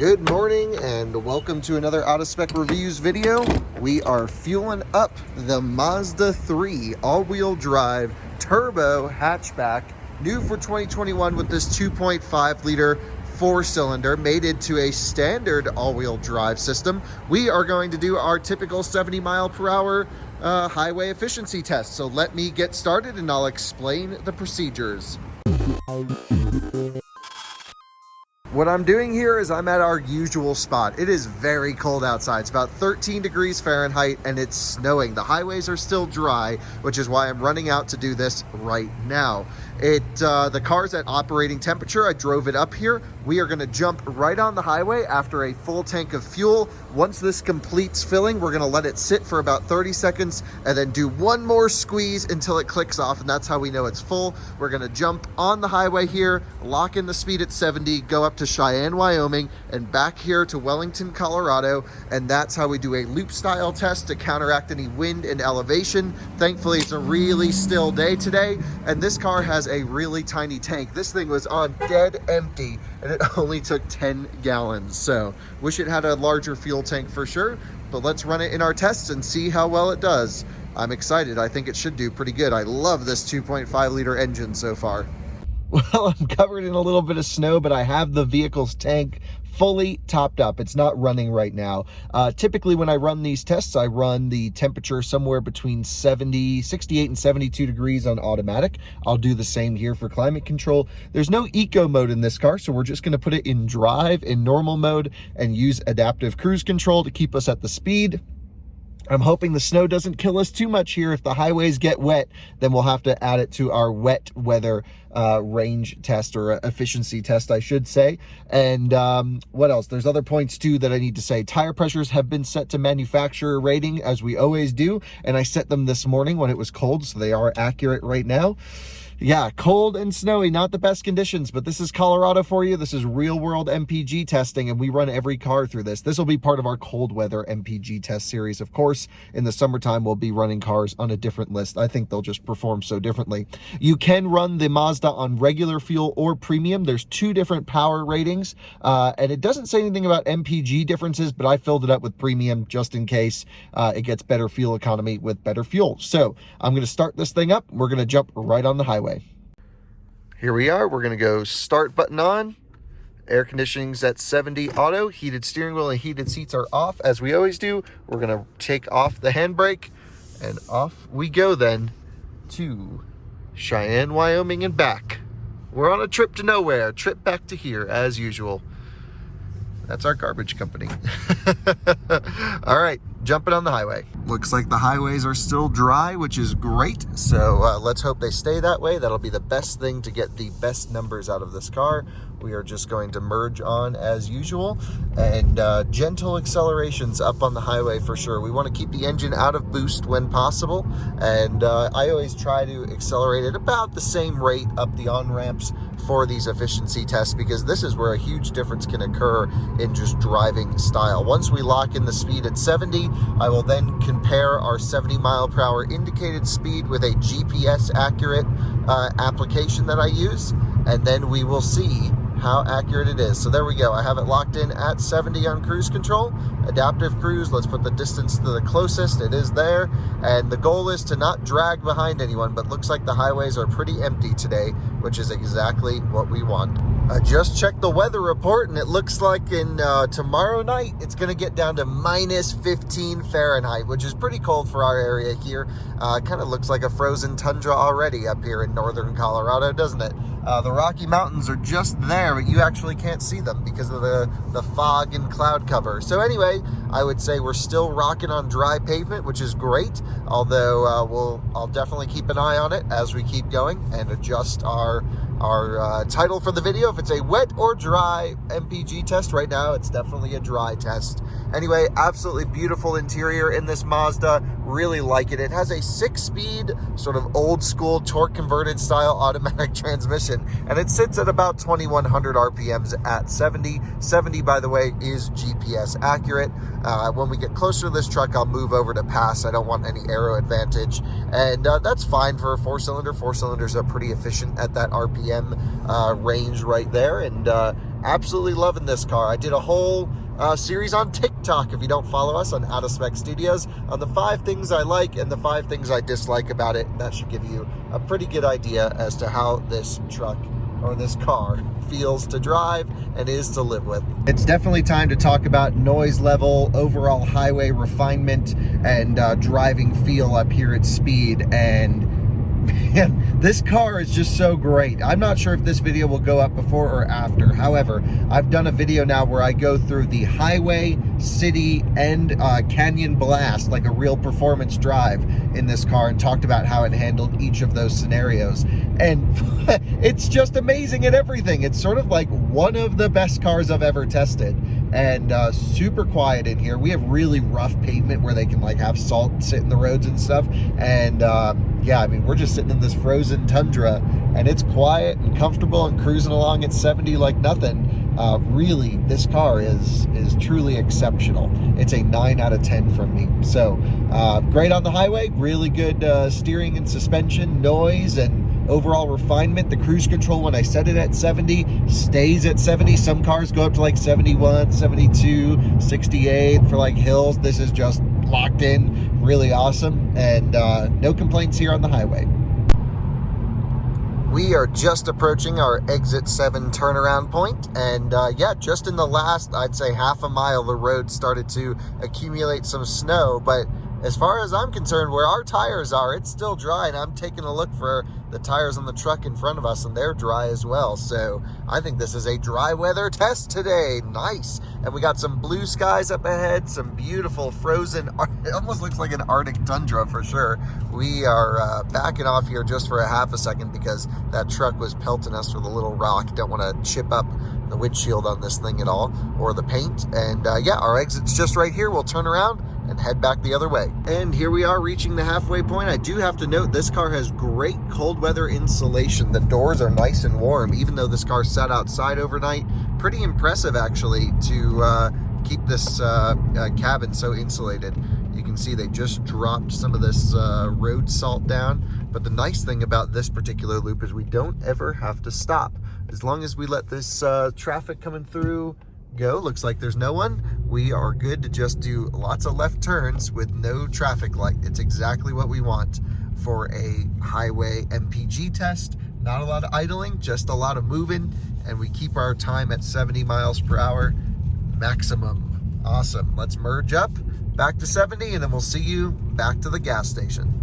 Good morning and welcome to another Out of Spec Reviews video. We are fueling up the Mazda 3 all-wheel drive turbo hatchback, new for 2021 with this 2.5 liter four-cylinder made into a standard all-wheel drive system. We are going to do our typical 70 mile per hour highway efficiency test. So let me get started and I'll explain the procedures. What I'm doing here is I'm at our usual spot. It is very cold outside. It's about 13 degrees Fahrenheit and it's snowing. The highways are still dry, which is why I'm running out to do this right now. The car's at operating temperature. I drove it up here. We are gonna jump right on the highway after a full tank of fuel. Once this completes filling, we're gonna let it sit for about 30 seconds and then do one more squeeze until it clicks off, and that's how we know it's full. We're gonna jump on the highway here, lock in the speed at 70, go up to Cheyenne, Wyoming, and back here to Wellington, Colorado, and that's how we do a loop style test to counteract any wind and elevation. Thankfully, it's a really still day today, and this car has a really tiny tank. This thing was on dead empty, and it only took 10 gallons, so wish it had a larger fuel tank for sure, but let's run it in our tests and see how well it does. I'm excited. I think it should do pretty good. I love this 2.5 liter engine so far. Well, I'm covered in a little bit of snow, but I have the vehicle's tank fully topped up. It's not running right now. Typically when I run these tests, I run the temperature somewhere between 68 and 72 degrees on automatic. I'll do the same here for climate control. There's no eco mode in this car, so we're just going to put it in drive, in normal mode, and use adaptive cruise control to keep us at the speed. I'm hoping the snow doesn't kill us too much here. If the highways get wet, then we'll have to add it to our wet weather range test, or efficiency test, I should say. And what else? There's other points too that I need to say. Tire pressures have been set to manufacturer rating, as we always do. And I set them this morning when it was cold, so they are accurate right now. Yeah, cold and snowy, not the best conditions, but this is Colorado for you. This is real world MPG testing, and we run every car through this. This will be part of our cold weather MPG test series. Of course, in the summertime, we'll be running cars on a different list. I think they'll just perform so differently. You can run the Mazda on regular fuel or premium. There's two different power ratings, and it doesn't say anything about MPG differences, but I filled it up with premium just in case it gets better fuel economy with better fuel. So I'm going to start this thing up. We're going to jump right on the highway. Here we are. We're going to go start button on. Air conditioning's at 70 auto. Heated steering wheel and heated seats are off, as we always do. We're going to take off the handbrake, and off we go then to Cheyenne, Wyoming, and back. We're on a trip to nowhere, trip back to here, as usual. That's our garbage company. All right, jumping on the highway. Looks like the highways are still dry, which is great. So let's hope they stay that way. That'll be the best thing to get the best numbers out of this car. We are just going to merge on as usual, and gentle accelerations up on the highway for sure. We want to keep the engine out of boost when possible, and I always try to accelerate at about the same rate up the on-ramps for these efficiency tests, because this is where a huge difference can occur in just driving style. Once we lock in the speed at 70, I will then compare our 70 mile per hour indicated speed with a GPS accurate application that I use, and then we will see how accurate it is. So there we go. I have it locked in at 70 on cruise control. Adaptive cruise, let's put the distance to the closest. It is there. And the goal is to not drag behind anyone, but looks like the highways are pretty empty today, which is exactly what we want. I just checked the weather report, and it looks like in tomorrow night, it's going to get down to minus 15 Fahrenheit, which is pretty cold for our area here. Kind of looks like a frozen tundra already up here in northern Colorado, doesn't it? The Rocky Mountains are just there, but you actually can't see them because of the fog and cloud cover. So anyway, I would say we're still rocking on dry pavement, which is great, although I'll definitely keep an eye on it as we keep going and adjust our title for the video. If it's a wet or dry MPG test, right now it's definitely a dry test. Anyway, absolutely beautiful interior in this Mazda. Really like it. It has a 6-speed, sort of old school torque converted style automatic transmission, and it sits at about 2100 RPMs at 70. 70, by the way, is GPS accurate. When we get closer to this truck, I'll move over to pass. I don't want any aero advantage, and that's fine for a 4-cylinder. 4 cylinders are pretty efficient at that RPM range right there, and absolutely loving this car. I did a whole series on TikTok, if you don't follow us, on Out of Spec Studios, on the 5 things I like and the 5 things I dislike about it. That should give you a pretty good idea as to how this truck or this car feels to drive and is to live with. It's definitely time to talk about noise level, overall highway refinement, and driving feel up here at speed. And man, this car is just so great. I'm not sure if this video will go up before or after. However, I've done a video now where I go through the highway, city, and canyon blast, like a real performance drive in this car, and talked about how it handled each of those scenarios. And it's just amazing at everything. It's sort of like one of the best cars I've ever tested. And super quiet in here. We have really rough pavement where they can like have salt sit in the roads and stuff. And yeah, I mean, we're just sitting in this frozen tundra, and it's quiet and comfortable and cruising along at 70 like nothing. Really, this car is truly exceptional. It's a 9 out of 10 from me. So great on the highway, really good steering and suspension, noise, and overall refinement. The cruise control, when I set it at 70, stays at 70. Some cars go up to like 71, 72, 68 for like hills. This is just locked in, really awesome, and no complaints here on the highway. We are just approaching our exit 7 turnaround point, and yeah, just in the last, I'd say half a mile, the road started to accumulate some snow. But as far as I'm concerned, where our tires are, it's still dry, and I'm taking a look for the tires on the truck in front of us, and they're dry as well. So I think this is a dry weather test today. Nice. And we got some blue skies up ahead, some beautiful frozen, it almost looks like an Arctic tundra for sure. We are backing off here just for a half a second because that truck was pelting us with a little rock. Don't want to chip up the windshield on this thing at all, or the paint. And yeah, our exit's just right here. We'll turn around and head back the other way. And here we are reaching the halfway point. I do have to note, this car has great cold weather insulation. The doors are nice and warm, even though this car sat outside overnight. Pretty impressive, actually, to keep this cabin so insulated. You can see they just dropped some of this road salt down. But the nice thing about this particular loop is we don't ever have to stop. As long as we let this traffic coming through go, looks like there's no one, we are good to just do lots of left turns with no traffic light. It's exactly what we want for a highway MPG test. Not a lot of idling, just a lot of moving, and we keep our time at 70 miles per hour maximum. Awesome. Let's merge up back to 70, and then we'll see you back to the gas station.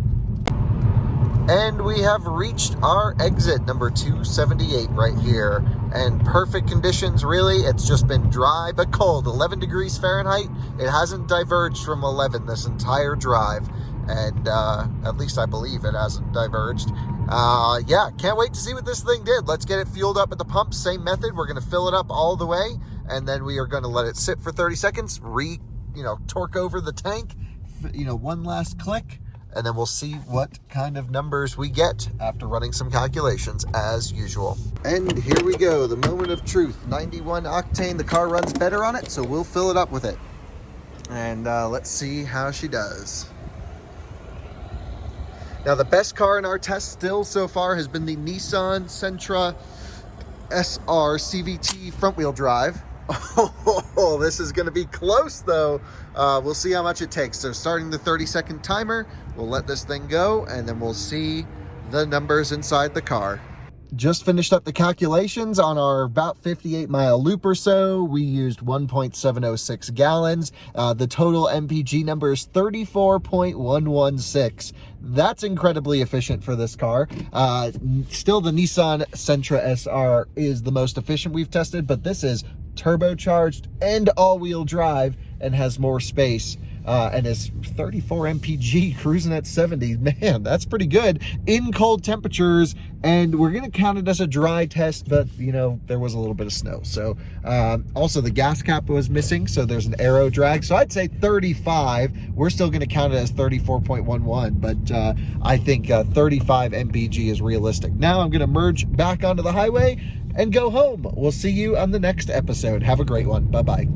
And we have reached our exit, number 278 right here. And perfect conditions, really. It's just been dry but cold, 11 degrees Fahrenheit. It hasn't diverged from 11 this entire drive. And at least I believe it hasn't diverged. Yeah, can't wait to see what this thing did. Let's get it fueled up at the pump. Same method. We're going to fill it up all the way, and then we are going to let it sit for 30 seconds, torque over the tank, one last click, and then we'll see what kind of numbers we get after running some calculations as usual. And here we go, the moment of truth. 91 octane, the car runs better on it, so we'll fill it up with it. And let's see how she does. Now, the best car in our test still so far has been the Nissan Sentra SR CVT front-wheel drive. Oh, this is going to be close, though. We'll see how much it takes. So starting the 30-second timer, we'll let this thing go, and then we'll see the numbers inside the car. Just finished up the calculations on our about 58-mile loop or so. We used 1.706 gallons. The total MPG number is 34.116. That's incredibly efficient for this car. Still, the Nissan Sentra SR is the most efficient we've tested, but this is turbocharged and all-wheel drive and has more space. And is 34 MPG cruising at 70. Man, that's pretty good in cold temperatures. And we're going to count it as a dry test, but there was a little bit of snow. So also the gas cap was missing, so there's an aero drag. So I'd say 35. We're still going to count it as 34.11, but I think 35 MPG is realistic. Now I'm going to merge back onto the highway and go home. We'll see you on the next episode. Have a great one. Bye-bye.